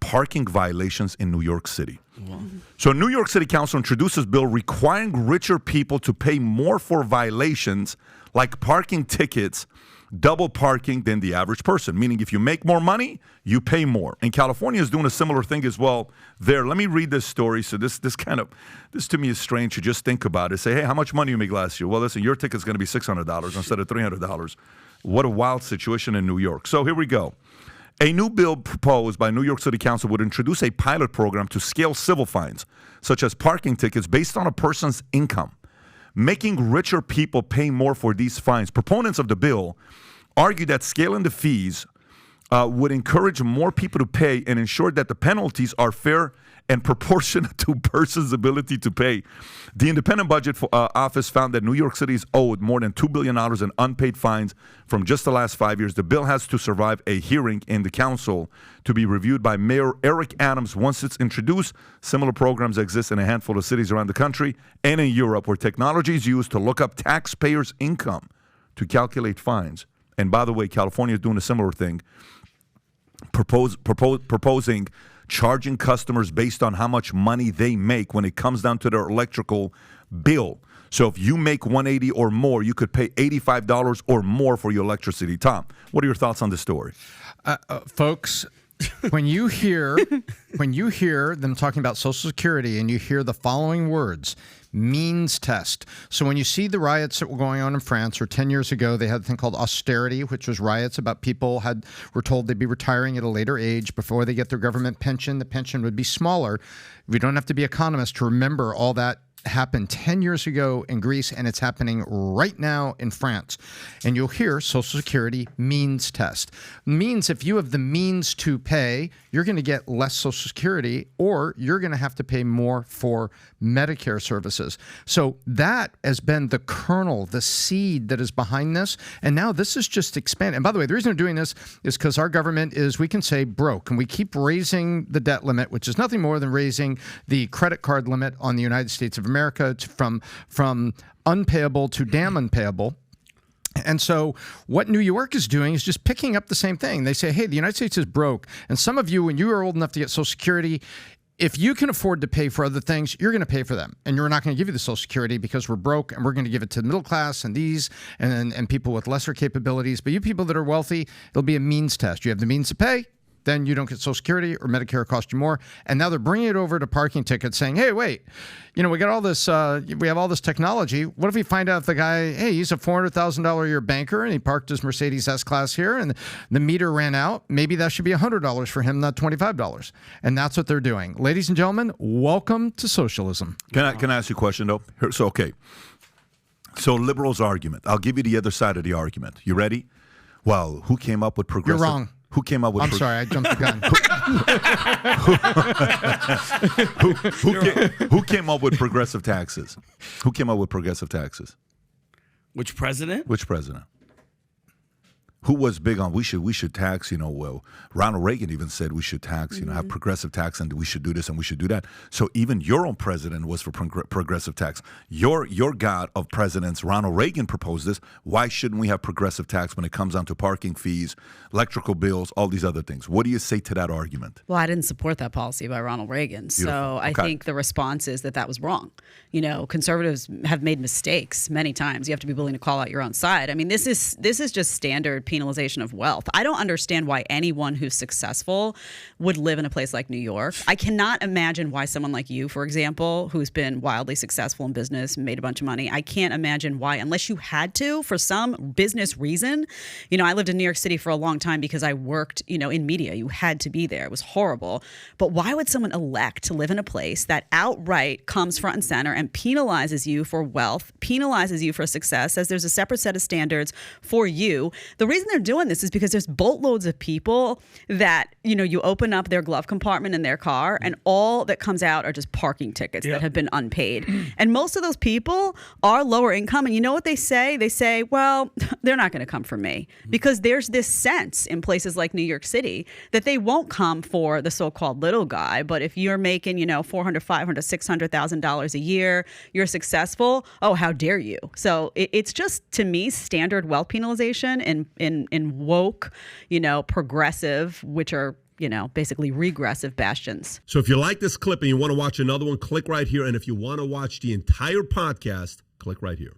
parking violations in New York City. Wow. So New York City Council introduces bill requiring richer people to pay more for violations like parking tickets, double parking than the average person, meaning if you make more money, you pay more. And California is doing a similar thing as well there. Let me read this story. So this to me is strange to just think about it. Say, hey, how much money you make last year? Well, listen, your ticket's going to be $600 instead of $300. What a wild situation in New York. So here we go. A new bill proposed by New York City Council would introduce a pilot program to scale civil fines, such as parking tickets, based on a person's income, making richer people pay more for these fines. Proponents of the bill argue that scaling the fees would encourage more people to pay and ensure that the penalties are fair and proportionate to a person's ability to pay. The Independent Budget Office found that New York City is owed more than $2 billion in unpaid fines from just the last 5 years. The bill has to survive a hearing in the council to be reviewed by Mayor Eric Adams. Once it's introduced, similar programs exist in a handful of cities around the country and in Europe, where technology is used to look up taxpayers' income to calculate fines. And by the way, California is doing a similar thing, proposing charging customers based on how much money they make when it comes down to their electrical bill. So if you make $180 or more, you could pay $85 or more for your electricity. Tom, what are your thoughts on this story? Folks, when you hear them talking about Social Security and you hear the following words, means test. So when you see the riots that were going on in France, or 10 years ago, they had a thing called austerity, which was riots about people were told they'd be retiring at a later age before they get their government pension. The pension would be smaller. We don't have to be economists to remember all that happened 10 years ago in Greece, and it's happening right now in France. And you'll hear Social Security means test. Means if you have the means to pay, you're going to get less Social Security, or you're going to have to pay more for Medicare services. So that has been the kernel, the seed that is behind this. And now this is just expanding. And by the way, the reason they're doing this is because our government is, we can say, broke. And we keep raising the debt limit, which is nothing more than raising the credit card limit on the United States of America from unpayable to damn unpayable. And so what New York is doing is just picking up the same thing. They say, hey, the United States is broke. And some of you, when you are old enough to get Social Security, if you can afford to pay for other things, you're going to pay for them. And you're not going to give you the Social Security because we're broke, and we're going to give it to the middle class and these and people with lesser capabilities. But you people that are wealthy, it'll be a means test. You have the means to pay, then you don't get Social Security, or Medicare cost you more. And now they're bringing it over to parking tickets, saying, hey, wait, we got all this, we have all this technology. What if we find out the guy, hey, he's a $400,000 a year banker, and he parked his Mercedes S-Class here, and the meter ran out. Maybe that should be $100 for him, not $25. And that's what they're doing. Ladies and gentlemen, welcome to socialism. Can I ask you a question, though? So liberals' argument. I'll give you the other side of the argument. You ready? Well, who came up with progressive? You're wrong. Who came up with? I'm sorry, I jumped the gun. Who came up with progressive taxes? Who came up with progressive taxes? Which president? Which president? Who was big on we should tax? Ronald Reagan even said we should tax. Have progressive tax, and we should do this and we should do that. So even your own president was for progressive tax. Your god of presidents, Ronald Reagan, proposed this. Why shouldn't we have progressive tax when it comes down to parking fees, electrical bills, all these other things? What do you say to that argument? Well, I didn't support that policy by Ronald Reagan, so I think the response is that was wrong. Conservatives have made mistakes many times. You have to be willing to call out your own side. I mean, this is just standard penalization of wealth. I don't understand why anyone who's successful would live in a place like New York. I cannot imagine why someone like you, for example, who's been wildly successful in business, made a bunch of money, I can't imagine why, unless you had to for some business reason. I lived in New York City for a long time because I worked, in media. You had to be there. It was horrible. But why would someone elect to live in a place that outright comes front and center and penalizes you for wealth, penalizes you for success, says there's a separate set of standards for you? The reason they're doing this is because there's boatloads of people that, you open up their glove compartment in their car and all that comes out are just parking tickets that have been unpaid. And most of those people are lower income. And you know what they say? They say, well, they're not going to come for me, because there's this sense in places like New York City that they won't come for the so-called little guy. But if you're making, $400,000, $500,000, $600,000 a year, you're successful. Oh, how dare you? So it's just, to me, standard wealth penalization in woke, progressive, which are basically regressive bastions. So if you like this clip and you want to watch another one, click right here. And if you want to watch the entire podcast, click right here.